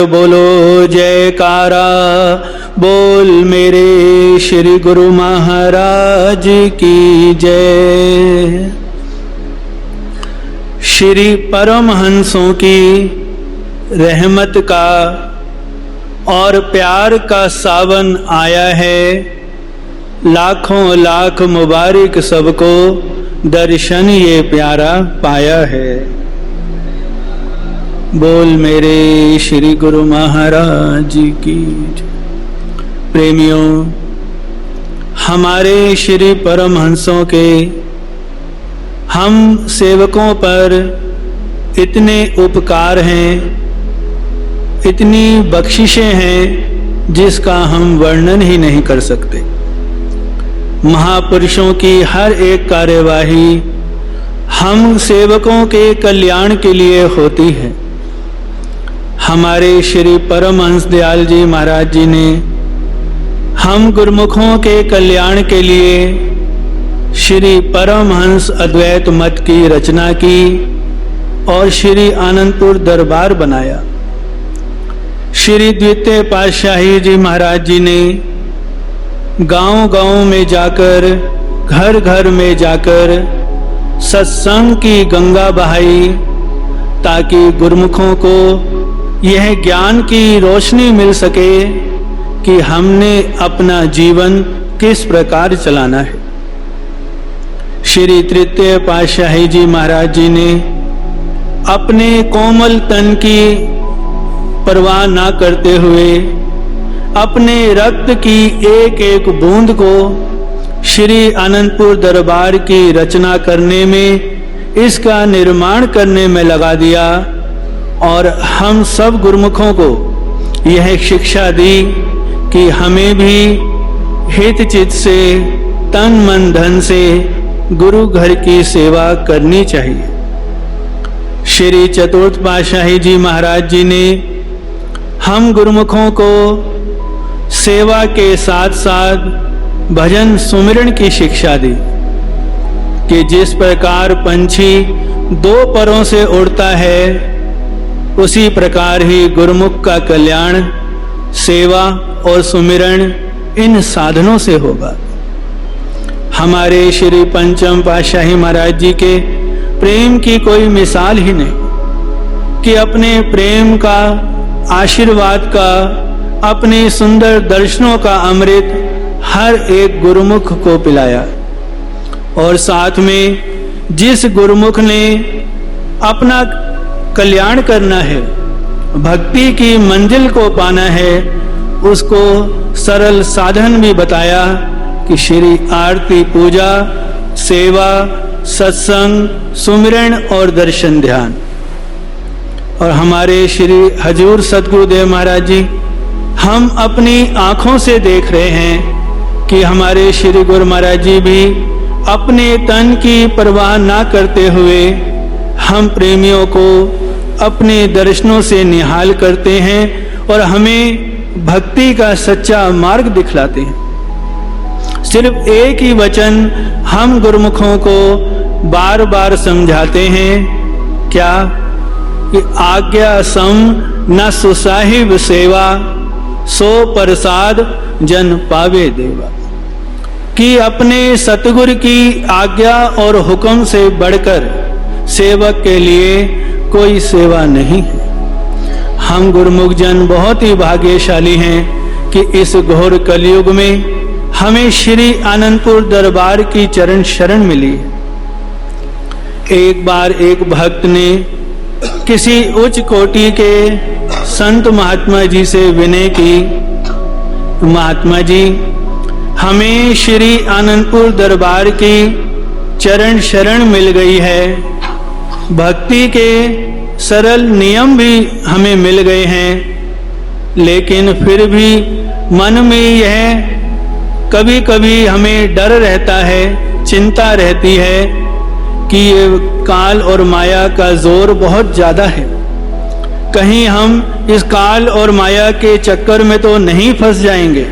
बोलो जयकारा, बोल मेरे श्री गुरु महाराज की जय। श्री परमहंसों की रहमत का और प्यार का सावन आया है। लाखों लाख मुबारक सबको दर्शन ये प्यारा पाया है। बोल मेरे श्री गुरु महाराज की जय। प्रेमियों, हमारे श्री परमहंसों के हम सेवकों पर इतने उपकार हैं, इतनी बख्शिशें हैं जिसका हम वर्णन ही नहीं कर सकते। महापुरुषों की हर एक कार्यवाही हम सेवकों के कल्याण के लिए होती है। हमारे श्री परमहंस दयाल जी महाराज जी ने हम गुरुमुखों के कल्याण के लिए श्री परमहंस अद्वैत मत की रचना की और श्री आनंदपुर दरबार बनाया। श्री द्वितीय पातशाही जी महाराज जी ने गांव-गांव में जाकर, घर घर में जाकर सत्संग की गंगा बहाई, ताकि गुरुमुखों को यह ज्ञान की रोशनी मिल सके कि हमने अपना जीवन किस प्रकार चलाना है। श्री तृतीय पातशाही जी महाराज जी ने अपने कोमल तन की परवाह ना करते हुए अपने रक्त की एक एक बूंद को श्री आनंदपुर दरबार की रचना करने में, इसका निर्माण करने में लगा दिया और हम सब गुरुमुखों को यह शिक्षा दी कि हमें भी हित चित से, तन मन धन से गुरु घर की सेवा करनी चाहिए। श्री चतुर्थ पातशाही जी महाराज जी ने हम गुरुमुखों को सेवा के साथ साथ भजन सुमिरन की शिक्षा दी कि जिस प्रकार पंछी दो परों से उड़ता है, उसी प्रकार ही गुरुमुख का कल्याण सेवा और सुमिरन इन साधनों से होगा। हमारे श्री पंचम पातशाही महाराज जी के प्रेम की कोई मिसाल ही नहीं कि अपने प्रेम का, आशीर्वाद का, अपने सुंदर दर्शनों का अमृत हर एक गुरुमुख को पिलाया। और साथ में जिस गुरुमुख ने अपना कल्याण करना है, भक्ति की मंजिल को पाना है, उसको सरल साधन भी बताया कि श्री आरती, पूजा, सेवा, सत्संग, सुमिरन और दर्शन ध्यान। और हमारे श्री हजूर सतगुरुदेव महाराज जी, हम अपनी आंखों से देख रहे हैं कि हमारे श्री गुरु महाराज जी भी अपने तन की परवाह ना करते हुए हम प्रेमियों को अपने दर्शनों से निहाल करते हैं और हमें भक्ति का सच्चा मार्ग दिखलाते हैं। सिर्फ एक ही वचन हम गुरुमुखों को बार बार समझाते हैं, क्या कि आज्ञा सम न सुसाहिब सेवा, सो प्रसाद जन पावे देवा। कि अपने सतगुरु की आज्ञा और हुक्म से बढ़कर सेवक के लिए कोई सेवा नहीं है। हम गुरुमुख जन बहुत ही भाग्यशाली हैं कि इस घोर कलयुग में हमें श्री आनंदपुर दरबार की चरण शरण मिली। एक बार एक भक्त ने किसी उच्च कोटि के संत महात्मा जी से विनय की, महात्मा जी, हमें श्री आनंदपुर दरबार की चरण शरण मिल गई है, भक्ति के सरल नियम भी हमें मिल गए हैं, लेकिन फिर भी मन में यह कभी कभी हमें डर रहता है, चिंता रहती है कि ये काल और माया का जोर बहुत ज्यादा है। कहीं हम इस काल और माया के चक्कर में तो नहीं फंस जाएंगे,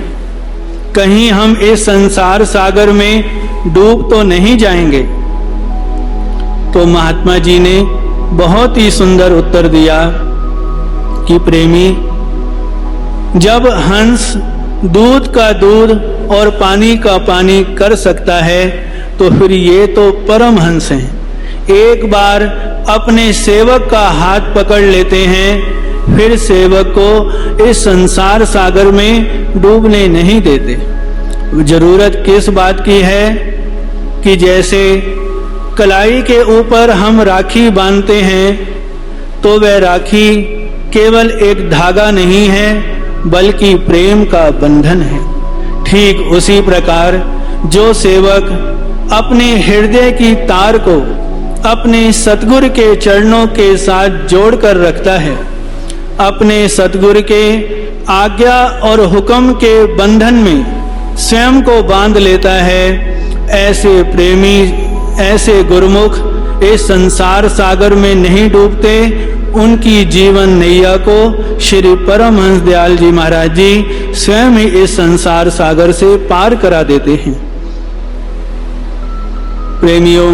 कहीं हम इस संसार सागर में डूब तो नहीं जाएंगे। तो महात्मा जी ने बहुत ही सुंदर उत्तर दिया कि प्रेमी, जब हंस दूध का दूध और पानी का पानी कर सकता है तो फिर ये तो परम हंस हैं। एक बार अपने सेवक का हाथ पकड़ लेते हैं, फिर सेवक को इस संसार सागर में डूबने नहीं देते। जरूरत किस बात की है कि जैसे कलाई के ऊपर हम राखी बांधते हैं तो वह राखी केवल एक धागा नहीं है बल्कि प्रेम का बंधन है। ठीक उसी प्रकार जो सेवक अपने हृदय की तार को अपने सतगुरु के चरणों के साथ जोड़कर रखता है, अपने सतगुरु के आज्ञा और हुक्म के बंधन में स्वयं को बांध लेता है, ऐसे प्रेमी, ऐसे गुरुमुख इस संसार सागर में नहीं डूबते। उनकी जीवन नैया को श्री परमहंस दयाल जी महाराज जी स्वयं ही इस संसार सागर से पार करा देते हैं। प्रेमियों,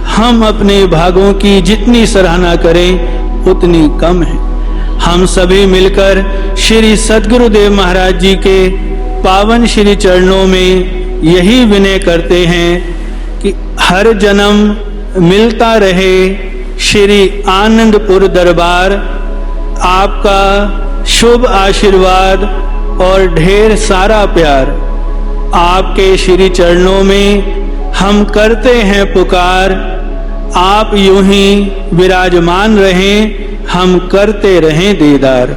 हम अपने भागों की जितनी सराहना करें उतनी कम है। हम सभी मिलकर श्री सद्गुरुदेव महाराज जी के पावन श्री चरणों में यही विनय करते हैं कि हर जन्म मिलता रहे श्री आनंदपुर दरबार, आपका शुभ आशीर्वाद और ढेर सारा प्यार। आपके श्री चरणों में हम करते हैं पुकार, आप यूं ही विराजमान रहें, हम करते रहें दीदार।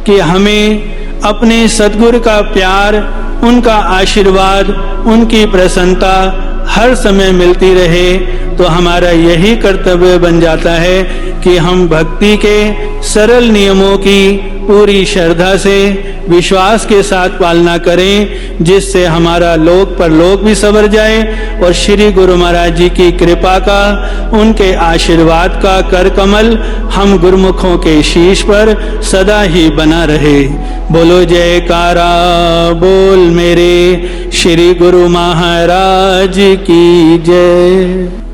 कि हमें अपने सद्गुरु का प्यार, उनका आशीर्वाद, उनकी प्रसन्नता हर समय मिलती रहे, तो हमारा यही कर्तव्य बन जाता है कि हम भक्ति के सरल नियमों की पूरी श्रद्धा से, विश्वास के साथ पालना करें, जिससे हमारा लोक परलोक भी संवर जाए और श्री गुरु महाराज जी की कृपा का, उनके आशीर्वाद का कर कमल हम गुरुमुखों के शीश पर सदा ही बना रहे। बोलो जयकारा बोल मेरे श्री गुरु महाराज की जय।